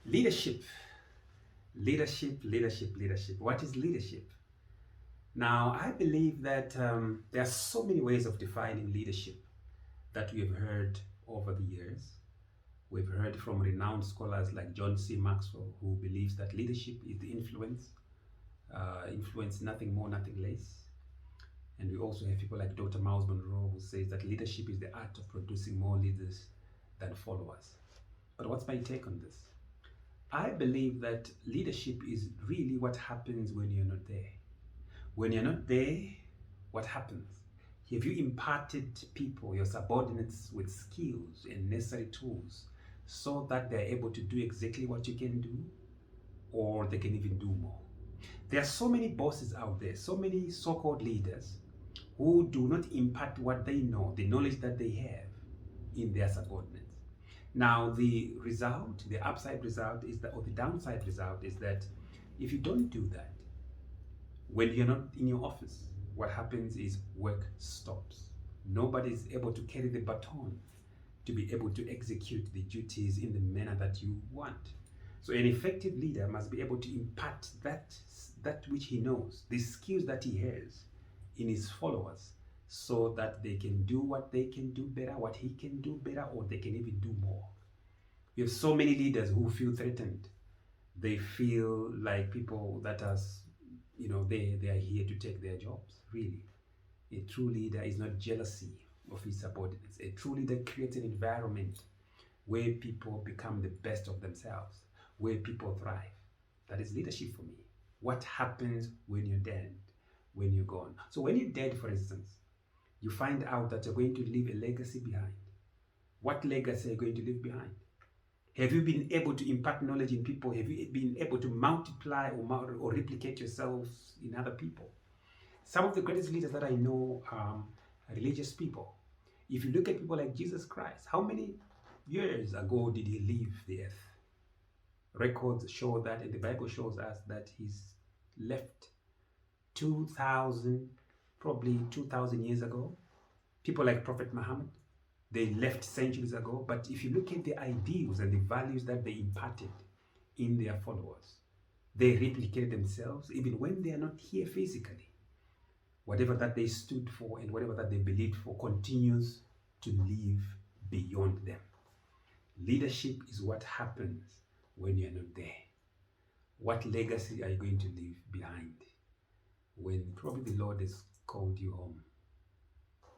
Leadership, leadership. What is leadership? Now, I believe that there are so many ways of defining leadership that we have heard over the years. We've heard from renowned scholars like John C. Maxwell, who believes that leadership is the influence, nothing more, nothing less. And we also have people like Dr. Miles Monroe, who says that leadership is the art of producing more leaders than followers. But what's my take on this? I believe that leadership is really what happens when you're not there. When you're not there, what happens? Have you imparted people, your subordinates, with skills and necessary tools so that they're able to do exactly what you can do, or they can even do more? There are so many bosses out there, so many so-called leaders who do not impart what they know, the knowledge that they have in their subordinates. Now, the result, the upside result is that, or the downside result is that if you don't do that, when you're not in your office, what happens is work stops. Nobody is able to carry the baton to be able to execute the duties in the manner that you want. So an effective leader must be able to impart that which he knows, the skills that he has in his followers, so that they can do what they can do better, what he can do better, or they can even do more. We have so many leaders who feel threatened. They feel like people that are, they are here to take their jobs. Really, a true leader is not jealousy of his subordinates. A true leader creates an environment where people become the best of themselves, where people thrive. That is leadership for me. What happens when you're dead, when you're gone? So when you're dead, for instance, you find out that you're going to leave a legacy behind. What legacy are you going to leave behind? Have you been able to impart knowledge in people? Have you been able to multiply or replicate yourselves in other people? Some of the greatest leaders that I know are religious people. If you look at people like Jesus Christ, how many years ago did he leave the earth? Records show that, and the Bible shows us that he's left 2,000, probably 2,000 years ago. People like Prophet Muhammad, they left centuries ago. But if you look at the ideals and the values that they imparted in their followers, they replicate themselves even when they are not here physically. Whatever that they stood for and whatever that they believed for continues to live beyond them. Leadership is what happens when you're not there. What legacy are you going to leave behind when probably the Lord has called you home?